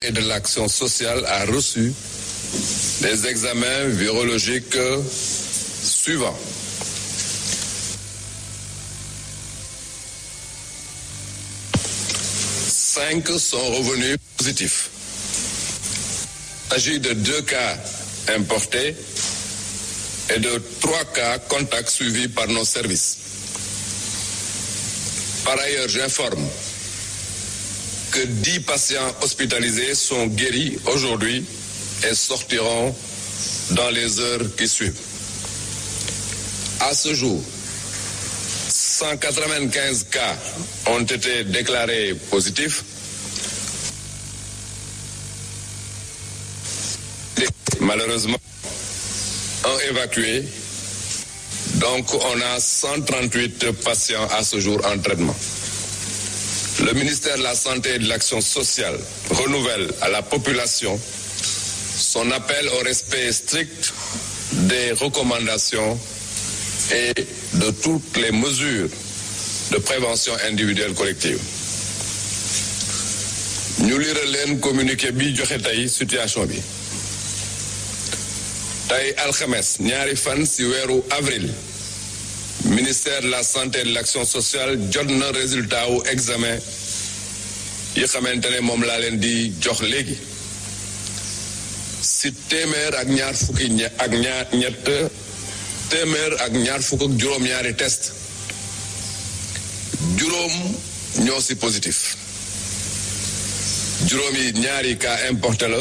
et de l'action sociale a reçu des examens virologiques suivants. Cinq sont revenus positifs. Il s'agit de 2 cas importés et de 3 cas contacts suivis par nos services. Par ailleurs, j'informe que 10 patients hospitalisés sont guéris aujourd'hui et sortiront dans les heures qui suivent. À ce jour, 195 cas ont été déclarés positifs. Malheureusement, un évacué. Donc, on a 138 patients à ce jour en traitement. Le ministère de la Santé et de l'Action sociale renouvelle à la population son appel au respect strict des recommandations et de toutes les mesures de prévention individuelle collective. ñu lire leen communiqué bi joxe tey situation bi tey alxames ñaari fan ci weeru avril ministère de la santé et de l'action sociale jot na résultat wu examen yi xamante ne moom laa leen di jox léegi ci téeméer ak ñaar fukk ak juróom-ñaari test juróom ñoo ci positif juróom yi ñaari cas importé la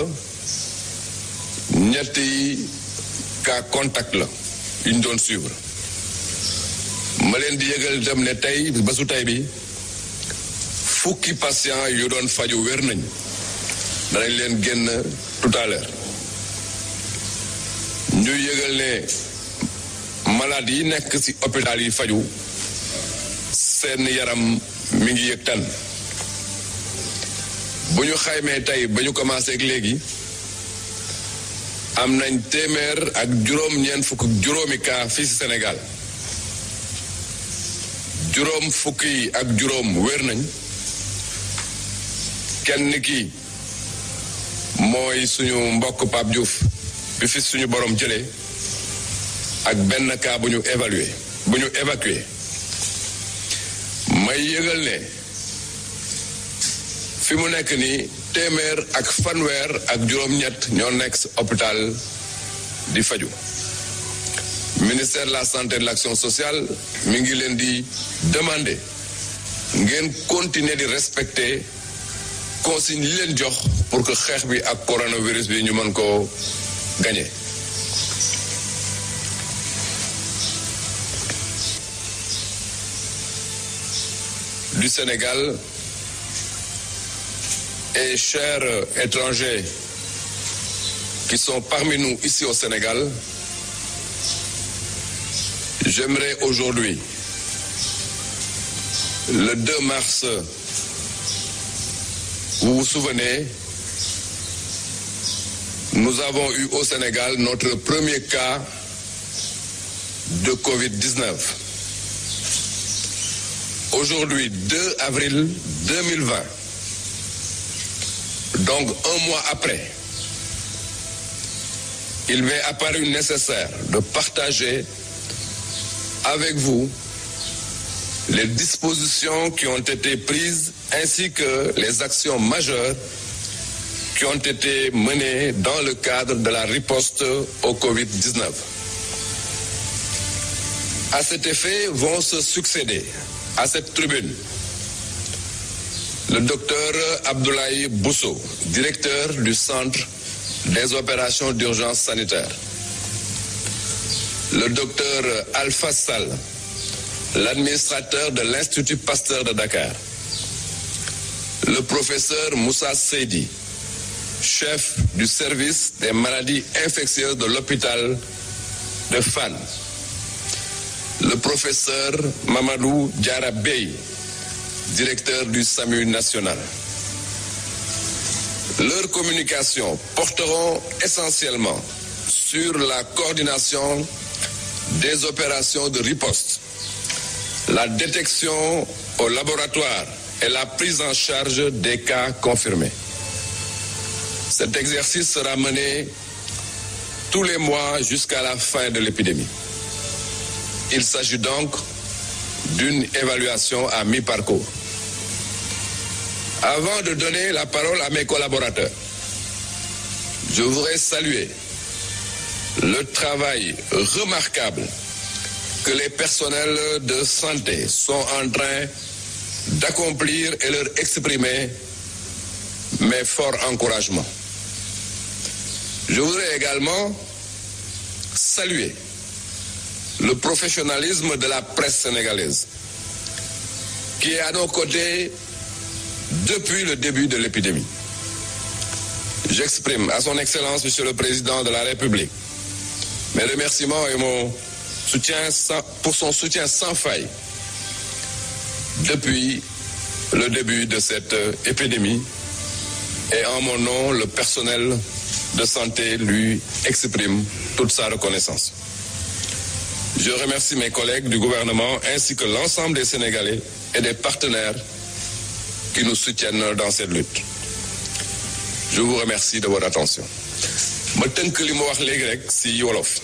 ñetti cas contact la yu ñu doon suivre ma leen di yëgal itam ne tey bésu tey bi fukki patient yu doon faju wér nañ danañ leen génn tout à l'heure ñu yëgal ne malade yi nekk ci hôpital yi faju seen yaram mi ngi yëg tan bu ñu xaymee tey ba ñu commencé ak léegi am nañ téeméer ak juróom-ñeent fukk juróomi cas fii ci Sénégal juróom fukki ak juróom wér nañ kenn ki mooy suñu mbokk Pape Diouf bi fi suñu borom jëlee ak benn cas bu ñu évacué may yëgal ne fi mu nekk nii téeméer ak fanweer ak juróom-ñett ñoo nekk ci hôpital di faju ministère de la santé et de l'action sociale mi ngi leen di demander ngeen continuer di respecter consigne li leen jox pour que xeex bi ak coronavirus bi ñu mën ko gagner. Du Sénégal et chers étrangers qui sont parmi nous ici au Sénégal, j'aimerais aujourd'hui, le 2 mars, vous vous souvenez, nous avons eu au Sénégal notre premier cas de Covid-19. Aujourd'hui, 2 avril 2020, donc un mois après, il m'est apparu nécessaire de partager avec vous les dispositions qui ont été prises ainsi que les actions majeures qui ont été menées dans le cadre de la riposte au Covid-19. À cet effet, vont se succéder à cette tribune le docteur Abdoulaye Bousso, directeur du Centre des opérations d'urgence sanitaire, le docteur Alpha Sall, l'administrateur de l'Institut Pasteur de Dakar, le professeur Moussa Seydi, chef du service des maladies infectieuses de l'hôpital de Fann, le professeur Mamadou Diarra Bey, directeur du SAMU national. Leurs communications porteront essentiellement sur la coordination des opérations de riposte, la détection au laboratoire et la prise en charge des cas confirmés. Cet exercice sera mené tous les mois jusqu'à la fin de l'épidémie. Il s'agit donc d'une évaluation à mi-parcours. Avant de donner la parole à mes collaborateurs, je voudrais saluer le travail remarquable que les personnels de santé sont en train d'accomplir et leur exprimer mes forts encouragements. Je voudrais également saluer le professionnalisme de la presse sénégalaise, qui est à nos côtés depuis le début de l'épidémie. J'exprime à son Excellence, Monsieur le Président de la République, mes remerciements et mon soutien pour son soutien sans faille depuis le début de cette épidémie. Et en mon nom, le personnel de santé lui exprime toute sa reconnaissance. Je remercie mes collègues du gouvernement ainsi que l'ensemble des Sénégalais et des partenaires qui nous soutiennent dans cette lutte. Je vous remercie de votre attention. ma tënk li ma wax léegi rek ci wolof.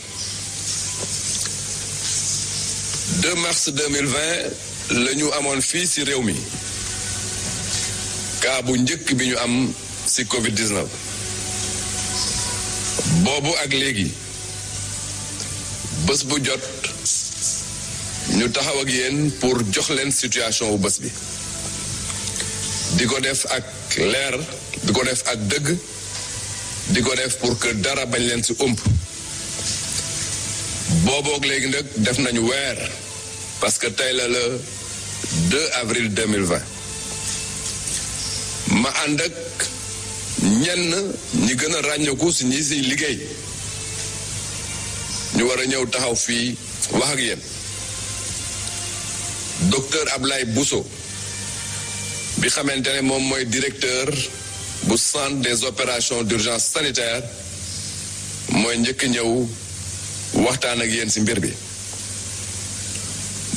2 mars 2020 la ñu amoon fii ci réew mi cas bu njëkk bi ñu am ci Covid-19 boobu ak léegi bés bu jot ñu taxaw ak yéen pour jox leen situation wu bés bi di ko def ak leer di ko def ak dëgg di ko def pour que dara bañ leen ci ëmp booboog léegi nag def nañu weer parce que tey la le 2 avril 2020 ma ànd ak ñenn ñi gën a ràññeeku ci ñi ci liggéey ñu war a ñëw taxaw fii wax ak yéen docteur Ablaye Bousso bi xamante ne moom mooy directeur bu centre des opérations d'urgence sanitaire mooy njëkk ñëw waxtaan ak yéen ci mbir bi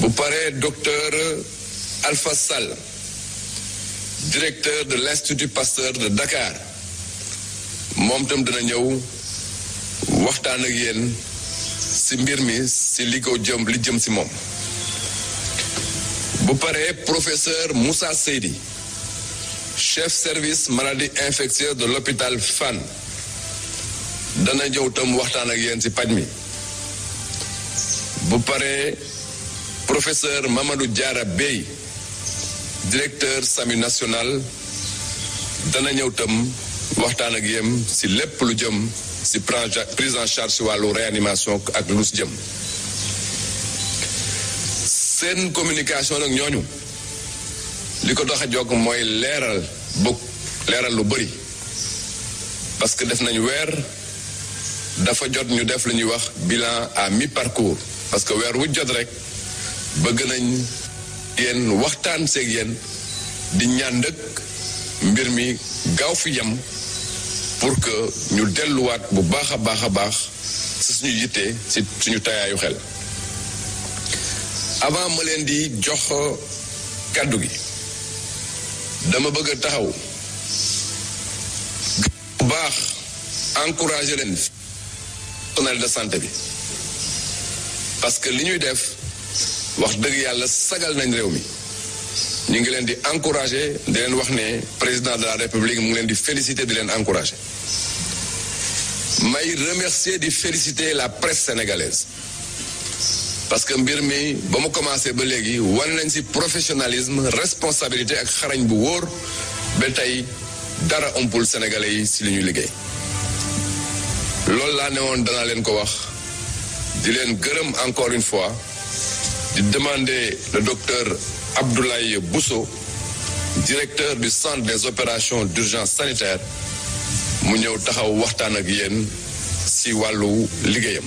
bu paree docteur Alpha Sall directeur de l'Institut Pasteur de Dakar moom tam dina ñëw waxtaan ak yéen ci mbir mi ci li jëm ci moom bu paree professeur Moussa Seydi chef service maladie infectieuse de l'hôpital Fann dana ñëw tam waxtaan ak yéen ci paj mi bu paree professeur Mamadou Diarra Bey directeur SAMU national dana ñëw tam waxtaan ak yéen ci lépp lu jëm ci prise en charge ci wàllu réanimation ak lu ci jëm seen communication nag ñooñu li ko dox a jóg mooy leeral lu bari parce que def nañu weer dafa jot ñu def lu ñuy wax bilan à mi-parcours parce que weer wu jot rek bëgg nañ yéen waxtaan seeg yéen di ñaan dëkk mbir mi gaaw fi yem pour que ñu delluwaat bu baax a baax ci suñu yitte ci suñu tayaayu xel avant ma leen di jox kàddu gi dama bëgg a taxaw bu baax encourager leen personnel de santé bi parce que li ñuy def wax dëgg yàlla sagal nañ réew mi ñu ngi leen di encourager di leen wax ne président de la république mu ngi leen di féliciter di leen encourager may remercier di féliciter la presse sénégalaise parce que mbir mi ba mu commencé ba léegi wan nañ ci professionnalisme responsabilité ak xarañ bu wóor ba tey dara ëmpul sénégalais yi ci li ñuy liggéey loolu laa ne woon danaa leen ko wax di leen gërëm encore une fois di demander le docteur Abdoulaye Bousso directeur du centre des opérations d'urgence sanitaire mu ñëw taxaw waxtaan ak yéen ci wàllu liggéeyam